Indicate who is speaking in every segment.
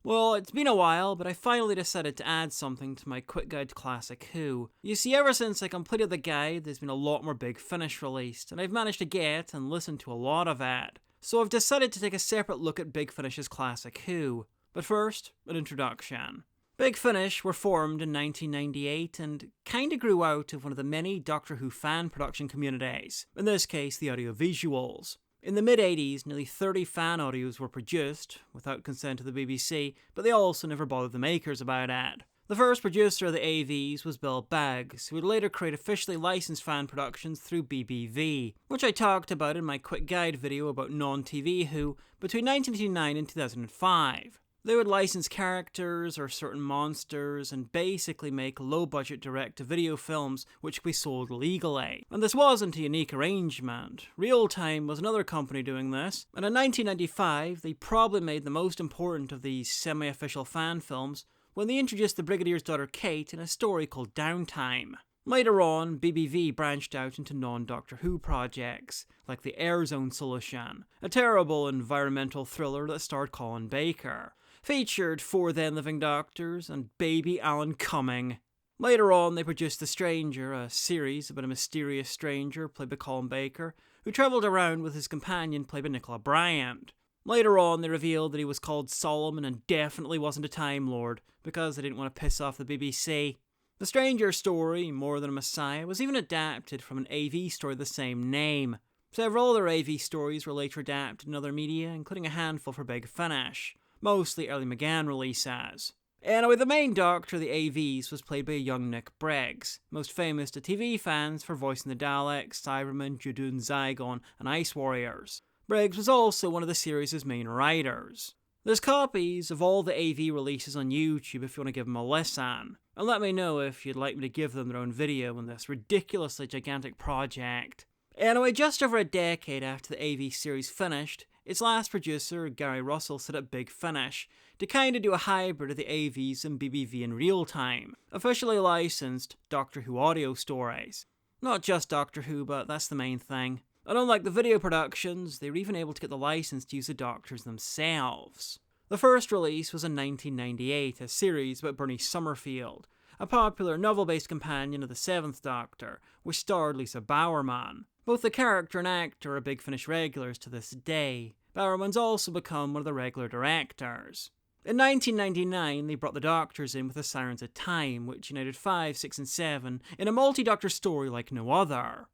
Speaker 1: Well, it's been a while, but I finally decided to add something to my quick guide to Classic Who. You see, ever since I completed the guide, there's been a lot more Big Finish released, and I've managed to get and listen to a lot of it. So I've decided to take a separate look at Big Finish's Classic Who. But first, an introduction. Big Finish were formed in 1998 and kinda grew out of one of the many Doctor Who fan production communities, in this case the audiovisuals. In the mid-80s, nearly 30 fan audios were produced, without consent of the BBC, but they also never bothered the makers about it. The first producer of the AVs was Bill Baggs, who would later create officially licensed fan productions through BBV, which I talked about in my quick guide video about non-TV Who between 1989 and 2005. They would license characters or certain monsters and basically make low-budget direct-to-video films which could be sold legally. And this wasn't a unique arrangement. Real Time was another company doing this, and in 1995 they probably made the most important of these semi-official fan films when they introduced the Brigadier's daughter Kate in a story called Downtime. Later on, BBV branched out into non-Doctor Who projects, like the Air Zone Solution, a terrible environmental thriller that starred Colin Baker. Featured 4 then-living Doctors and baby Alan Cumming. Later on, they produced The Stranger, a series about a mysterious stranger played by Colin Baker, who travelled around with his companion played by Nicola Bryant. Later on, they revealed that he was called Solomon and definitely wasn't a Time Lord, because they didn't want to piss off the BBC. The Stranger story, More Than a Messiah, was even adapted from an AV story of the same name. Several other AV stories were later adapted in other media, including a handful for Big Finish. Mostly early McGann releases. Anyway, the main Doctor of the AVs was played by a young Nick Briggs, most famous to TV fans for voicing the Daleks, Cybermen, Judoon, Zygon, and Ice Warriors. Briggs was also one of the series' main writers. There's copies of all the AV releases on YouTube if you want to give them a listen, and let me know if you'd like me to give them their own video on this ridiculously gigantic project. Anyway, just over a decade after the AV series finished, its last producer, Gary Russell, set up Big Finish to kinda do a hybrid of the AVs and BBV in real time, officially licensed Doctor Who audio stories. Not just Doctor Who, but that's the main thing. And unlike the video productions, they were even able to get the license to use the Doctors themselves. The first release was in 1998, a series about Bernie Summerfield, a popular novel-based companion of the 7th Doctor, which starred Lisa Bowerman. Both the character and actor are Big Finish regulars to this day. Bowerman's also become one of the regular directors. In 1999, they brought the Doctors in with the Sirens of Time, which united 5, 6, and 7 in a multi-Doctor story like no other.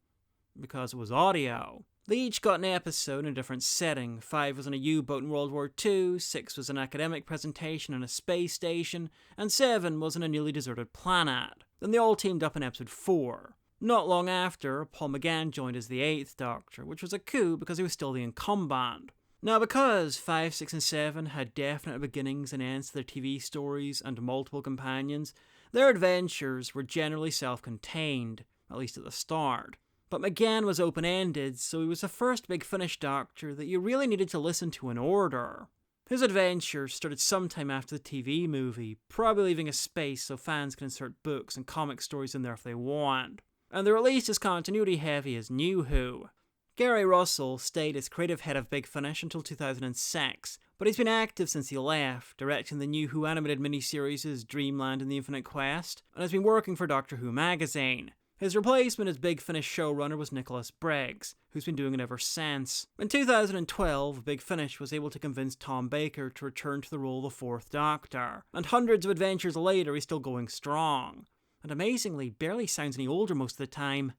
Speaker 1: Because it was audio. They each got an episode in a different setting. 5 was on a U-boat in World War II, 6 was an academic presentation on a space station, and 7 was on a newly deserted planet. Then they all teamed up in episode 4. Not long after, Paul McGann joined as the 8th Doctor, which was a coup because he was still the incumbent. Now, because 5, 6, and 7 had definite beginnings and ends to their TV stories and multiple companions, their adventures were generally self-contained, at least at the start. But McGann was open-ended, so he was the first Big Finish Doctor that you really needed to listen to in order. His adventures started sometime after the TV movie, probably leaving a space so fans can insert books and comic stories in there if they want. And they released as continuity heavy as New Who. Gary Russell stayed as creative head of Big Finish until 2006, but he's been active since he left, directing the New Who animated miniseries Dreamland and the Infinite Quest, and has been working for Doctor Who magazine. His replacement as Big Finish showrunner was Nicholas Briggs, who's been doing it ever since. In 2012, Big Finish was able to convince Tom Baker to return to the role of the 4th Doctor, and hundreds of adventures later he's still going strong. And amazingly, barely sounds any older most of the time.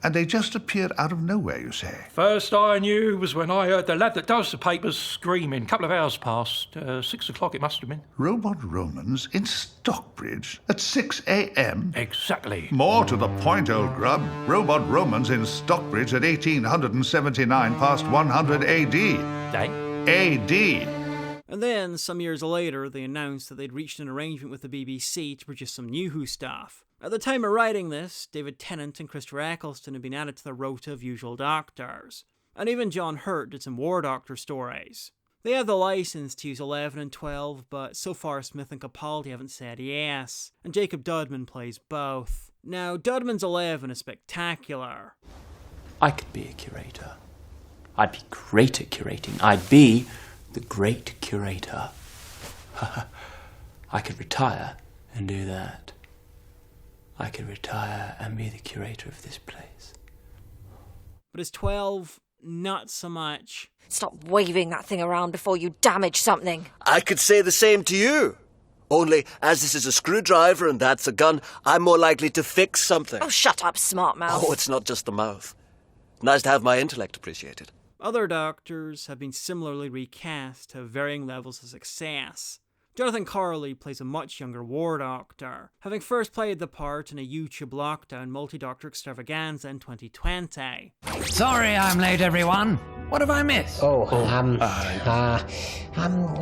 Speaker 2: And they just appeared out of nowhere, you say?
Speaker 3: First I knew was when I heard the lad that does the papers screaming. A couple of hours past. 6 o'clock it must have been.
Speaker 2: Robot Romans in Stockbridge at 6 a.m?
Speaker 3: Exactly.
Speaker 2: More to the point, old grub. Robot Romans in Stockbridge at 1879 past 100 A.D. A.D.
Speaker 1: And then, some years later, they announced that they'd reached an arrangement with the BBC to produce some New Who stuff. At the time of writing this, David Tennant and Christopher Eccleston had been added to the rota of usual Doctors. And even John Hurt did some War Doctor stories. They had the license to use 11 and 12, but so far Smith and Capaldi haven't said yes. And Jacob Dudman plays both. Now, Dudman's 11 is spectacular.
Speaker 4: I could be a curator. I'd be great at curating. I'd be the great curator. I could retire and do that. I could retire and be the curator of this place.
Speaker 1: But as 12, not so much.
Speaker 5: Stop waving that thing around before you damage something.
Speaker 6: I could say the same to you. Only, as this is a screwdriver and that's a gun, I'm more likely to fix something.
Speaker 5: Oh, shut up, smart mouth.
Speaker 6: Oh, it's not just the mouth. Nice to have my intellect appreciated.
Speaker 1: Other doctors have been similarly recast to varying levels of success. Jonathan Corley plays a much younger war doctor, having first played the part in a YouTube lockdown multi-doctor extravaganza in 2020.
Speaker 7: Sorry I'm late, everyone. What have I missed?
Speaker 8: Well,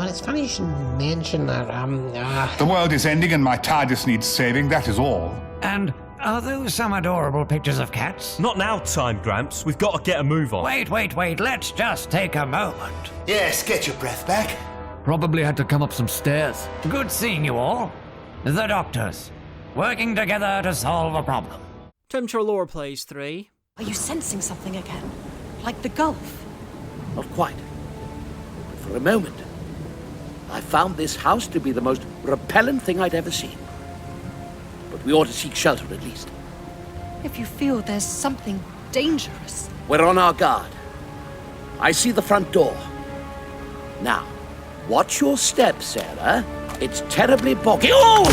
Speaker 8: it's funny you should mention that,
Speaker 2: The world is ending and my TARDIS needs saving, that is all.
Speaker 7: And are those some adorable pictures of cats?
Speaker 9: Not now, Time Gramps. We've got to get a move on.
Speaker 7: Wait. Let's just take a moment.
Speaker 6: Yes, get your breath back.
Speaker 7: Probably had to come up some stairs. Good seeing you all. The doctors, working together to solve a problem.
Speaker 1: Tim Trelaw plays 3.
Speaker 5: Are you sensing something again? Like the gulf?
Speaker 10: Not quite. But for a moment, I found this house to be the most repellent thing I'd ever seen. But we ought to seek shelter at least.
Speaker 5: If you feel there's something dangerous.
Speaker 10: We're on our guard. I see the front door. Now, watch your step, Sarah. It's terribly boggy. Oh!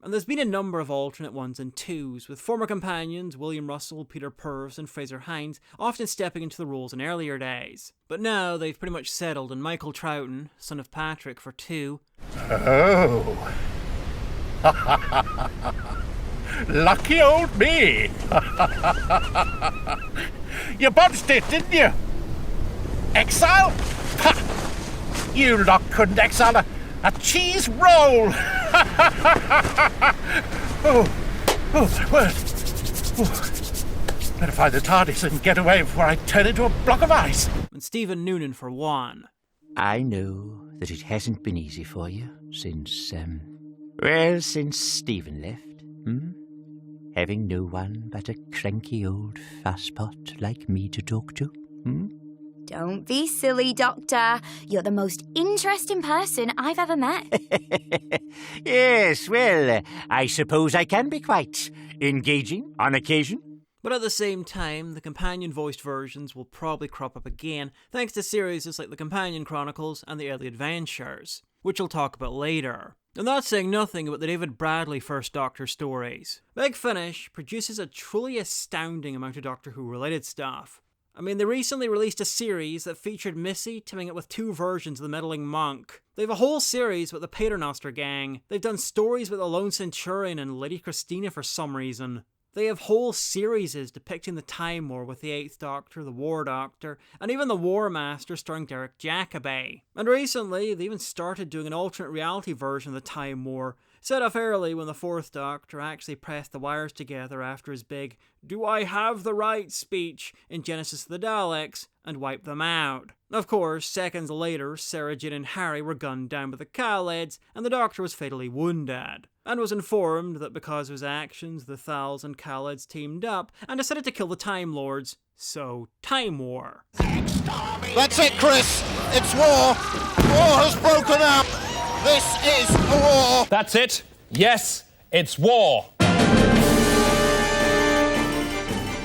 Speaker 1: And there's been a number of alternate 1s and 2s, with former companions William Russell, Peter Purves and Fraser Hines often stepping into the roles in earlier days. But now they've pretty much settled on Michael Troughton, son of Patrick, for 2.
Speaker 3: Oh. Lucky old me. You bodged it, didn't you? Exile? Ha! You lot couldn't exile a cheese roll. Better find the TARDIS and get away before I turn into a block of ice.
Speaker 1: And Stephen Noonan for 1.
Speaker 11: I know that it hasn't been easy for you since Stephen left. Having no one but a cranky old fasspot like me to talk to.
Speaker 12: Don't be silly, Doctor. You're the most interesting person I've ever met.
Speaker 11: Yes, well, I suppose I can be quite engaging on occasion.
Speaker 1: But at the same time, the companion-voiced versions will probably crop up again, thanks to series like the Companion Chronicles and the Early Adventures, which we'll talk about later. And that's saying nothing about the David Bradley First Doctor stories. Big Finish produces a truly astounding amount of Doctor Who-related stuff. I mean, they recently released a series that featured Missy teaming up with 2 versions of the Meddling Monk. They have a whole series with the Paternoster gang. They've done stories with the Lone Centurion and Lady Christina for some reason. They have whole series depicting the Time War with the 8th Doctor, the War Doctor, and even the War Master starring Derek Jacobi. And recently, they even started doing an alternate reality version of the Time War, set off early when the 4th Doctor actually pressed the wires together after his big "Do I have the right?" speech in Genesis of the Daleks, and wiped them out. Of course, seconds later, Sarah Jane and Harry were gunned down by the Khalids, and the Doctor was fatally wounded, and was informed that because of his actions, the Thals and Khalids teamed up and decided to kill the Time Lords. So, Time War.
Speaker 13: That's it, Chris. It's war. War has broken out. This is a war.
Speaker 9: That's it. Yes, it's war.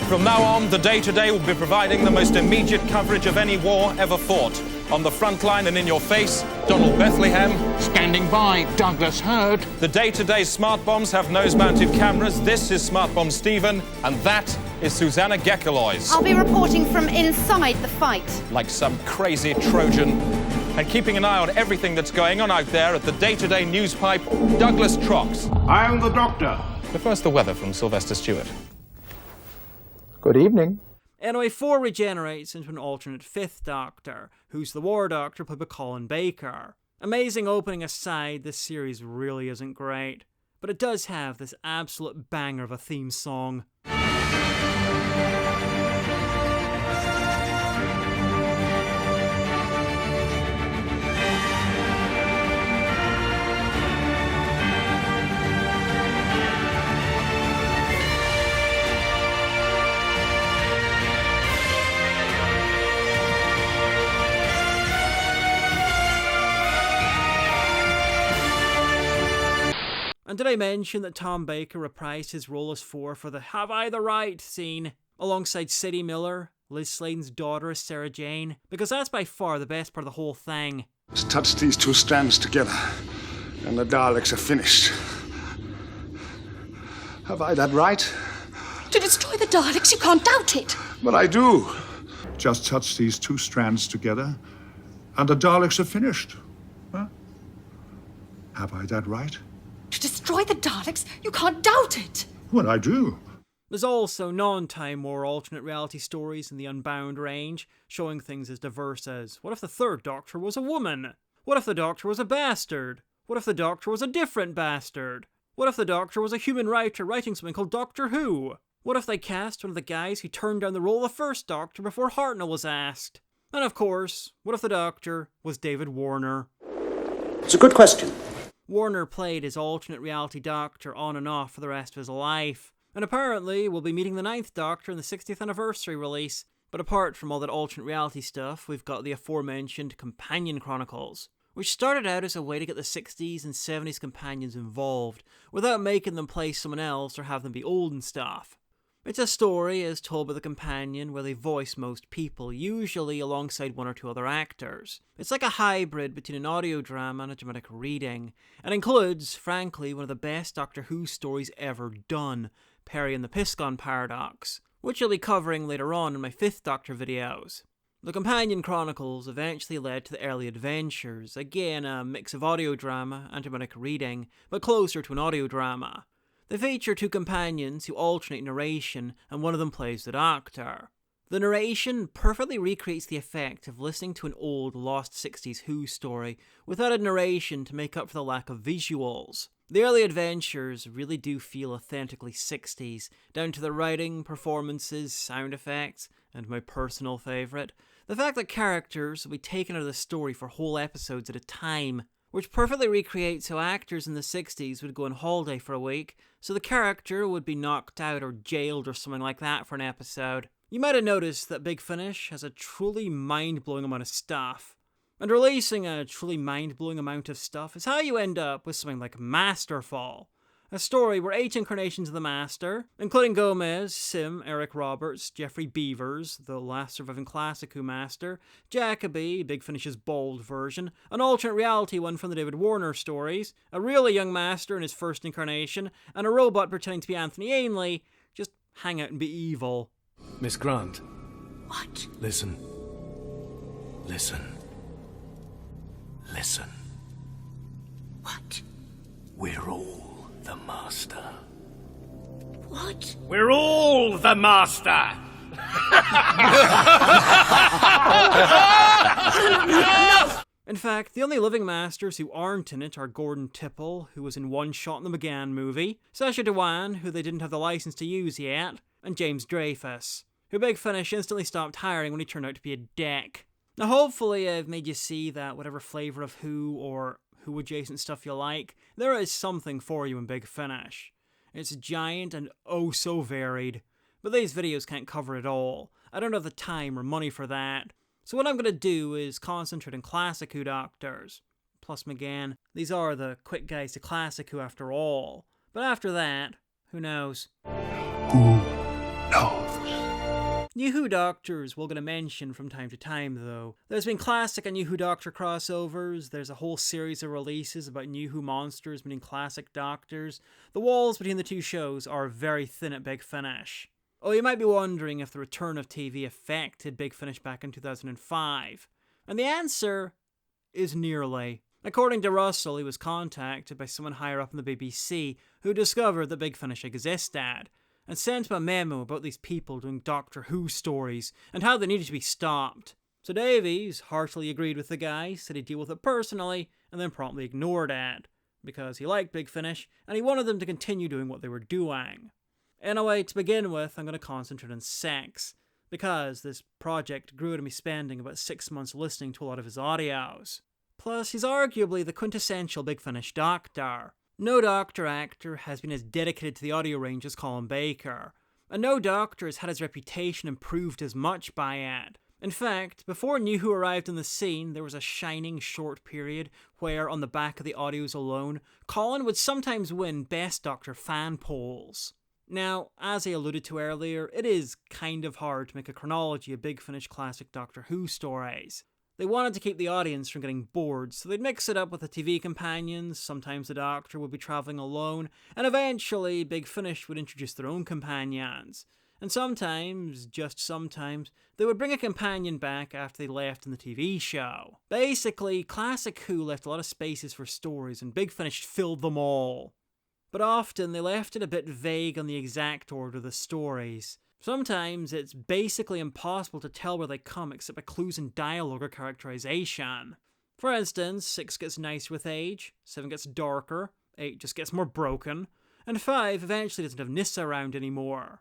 Speaker 9: From now on, the Day-to-Day will be providing the most immediate coverage of any war ever fought. On the front line and in your face, Donald Bethlehem.
Speaker 3: Standing by, Douglas Hurd.
Speaker 9: The Day-to-Day smart bombs have nose-mounted cameras. This is Smart Bomb Stephen, and that is Susanna Gekelois.
Speaker 14: I'll be reporting from inside the fight.
Speaker 9: Like some crazy Trojan. And keeping an eye on everything that's going on out there at the Day-to-Day news pipe, Douglas Trox.
Speaker 13: I am the Doctor.
Speaker 9: But first, the weather from Sylvester Stewart.
Speaker 4: Good evening.
Speaker 1: Anyway, 4 regenerates into an alternate 5th Doctor, who's the War Doctor played by Colin Baker. Amazing opening aside, this series really isn't great, but it does have this absolute banger of a theme song. And did I mention that Tom Baker reprised his role as 4 for the Have I the Right scene, alongside Sadie Miller, Liz Sladen's daughter as Sarah Jane? Because that's by far the best part of the whole thing.
Speaker 15: Let's touch these 2 strands together, and the Daleks are finished. Have I that right?
Speaker 5: To destroy the Daleks, you can't doubt it.
Speaker 15: But I do.
Speaker 2: Just touch these 2 strands together, and the Daleks are finished. Huh? Have I that right?
Speaker 5: To destroy the Daleks, you can't doubt it.
Speaker 2: Well, I do.
Speaker 1: There's also non-Time War alternate reality stories in the Unbound range, showing things as diverse as, what if the third Doctor was a woman? What if the Doctor was a bastard? What if the Doctor was a different bastard? What if the Doctor was a human writer writing something called Doctor Who? What if they cast one of the guys who turned down the role of the first Doctor before Hartnell was asked? And of course, what if the Doctor was David Warner?
Speaker 10: It's a good question.
Speaker 1: Warner played his alternate reality Doctor on and off for the rest of his life, and apparently we'll be meeting the 9th Doctor in the 60th anniversary release. But apart from all that alternate reality stuff, we've got the aforementioned Companion Chronicles, which started out as a way to get the 60s and 70s companions involved, without making them play someone else or have them be old and stuff. It's a story as told by the companion where they voice most people, usually alongside 1 or 2 other actors. It's like a hybrid between an audio drama and a dramatic reading, and includes, frankly, one of the best Doctor Who stories ever done, Perry and the Piscon Paradox, which I'll be covering later on in my 5th Doctor videos. The Companion Chronicles eventually led to the Early Adventures, again a mix of audio drama and dramatic reading, but closer to an audio drama. They feature 2 companions who alternate narration, and one of them plays the Doctor. The narration perfectly recreates the effect of listening to an old, lost 60s Who story without a narration to make up for the lack of visuals. The Early Adventures really do feel authentically 60s, down to the writing, performances, sound effects, and my personal favourite, the fact that characters will be taken out of the story for whole episodes at a time, which perfectly recreates how actors in the 60s would go on holiday for a week, so the character would be knocked out or jailed or something like that for an episode. You might have noticed that Big Finish has a truly mind-blowing amount of stuff. And releasing a truly mind-blowing amount of stuff is how you end up with something like Masterful, a story where 8 incarnations of the Master, including Gomez, Sim, Eric Roberts, Jeffrey Beavers, the last surviving classic Who Master, Jacoby, Big Finish's bald version, an alternate reality one from the David Warner stories, a really young Master in his first incarnation, and a robot pretending to be Anthony Ainley, just hang out and be evil.
Speaker 16: Miss Grant.
Speaker 5: What?
Speaker 16: Listen. Listen. Listen.
Speaker 5: What?
Speaker 16: We're all the Master.
Speaker 5: What?
Speaker 3: We're all the Master!
Speaker 1: In fact, the only living Masters who aren't in it are Gordon Tipple, who was in one shot in the McGann movie, Sacha Dhawan, who they didn't have the license to use yet, and James Dreyfus, who Big Finish instantly stopped hiring when he turned out to be a dick. Now hopefully I've made you see that whatever flavour of Who or Who adjacent stuff you like, there is something for you in Big Finish. It's giant and oh so varied, but these videos can't cover it all. I don't have the time or money for that. So what I'm going to do is concentrate on classic Who Doctors. Plus McGann, these are the quick guides to classic Who after all. But after that, who knows?
Speaker 15: Who knows?
Speaker 1: New Who Doctors we're going to mention from time to time though. There's been classic and New Who Doctor crossovers, there's a whole series of releases about New Who monsters meeting classic Doctors. The walls between the 2 shows are very thin at Big Finish. Oh, you might be wondering if the return of TV affected Big Finish back in 2005. And the answer is nearly. According to Russell, he was contacted by someone higher up in the BBC who discovered that Big Finish existed, and sent him a memo about these people doing Doctor Who stories and how they needed to be stopped. So Davies heartily agreed with the guy, said he'd deal with it personally, and then promptly ignored it, because he liked Big Finish and he wanted them to continue doing what they were doing. Anyway, to begin with, I'm going to concentrate on sex, because this project grew out of me spending about 6 months listening to a lot of his audios. Plus, he's arguably the quintessential Big Finish Doctor. No Doctor actor has been as dedicated to the audio range as Colin Baker, and no Doctor has had his reputation improved as much by it. In fact, before New Who arrived on the scene, there was a shining short period where, on the back of the audios alone, Colin would sometimes win Best Doctor fan polls. Now, as I alluded to earlier, it is kind of hard to make a chronology of Big Finish classic Doctor Who stories. They wanted to keep the audience from getting bored, so they'd mix it up with the TV companions, sometimes the Doctor would be travelling alone, and eventually Big Finish would introduce their own companions. And sometimes, just sometimes, they would bring a companion back after they left in the TV show. Basically, Classic Who left a lot of spaces for stories and Big Finish filled them all. But often they left it a bit vague on the exact order of the stories. Sometimes it's basically impossible to tell where they come except by clues in dialogue or characterization. For instance, 6 gets nicer with age, 7 gets darker, 8 just gets more broken, and 5 eventually doesn't have Nyssa around anymore.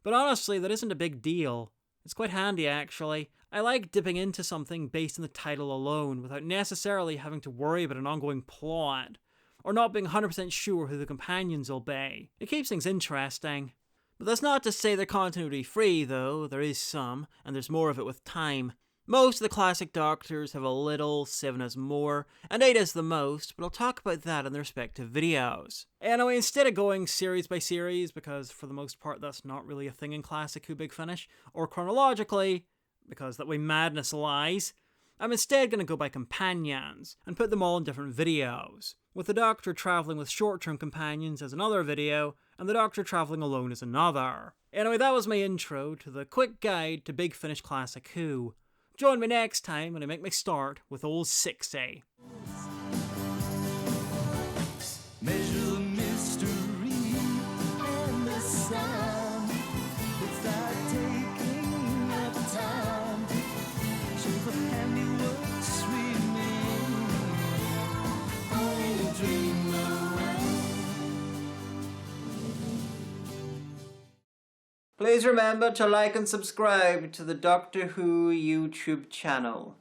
Speaker 1: But honestly, that isn't a big deal. It's quite handy, actually. I like dipping into something based on the title alone, without necessarily having to worry about an ongoing plot, or not being 100% sure who the companions will be. It keeps things interesting. But that's not to say they're continuity free, though. There is some, and there's more of it with time. Most of the classic Doctors have a little, 7 has more, and 8 has the most, but I'll talk about that in their respective videos. Anyway, instead of going series by series, because for the most part that's not really a thing in Classic Who Big Finish, or chronologically, because that way madness lies, I'm instead going to go by companions, and put them all in different videos, with the Doctor travelling with short-term companions as another video, and the Doctor travelling alone as another. Anyway, that was my intro to the quick guide to Big Finish Classic Who. Join me next time when I make my start with old 60.
Speaker 17: Measure the mystery and the sound without taking up time. So the handiworks remain only a dream away.
Speaker 1: Please remember to like and subscribe to the Doctor Who YouTube channel.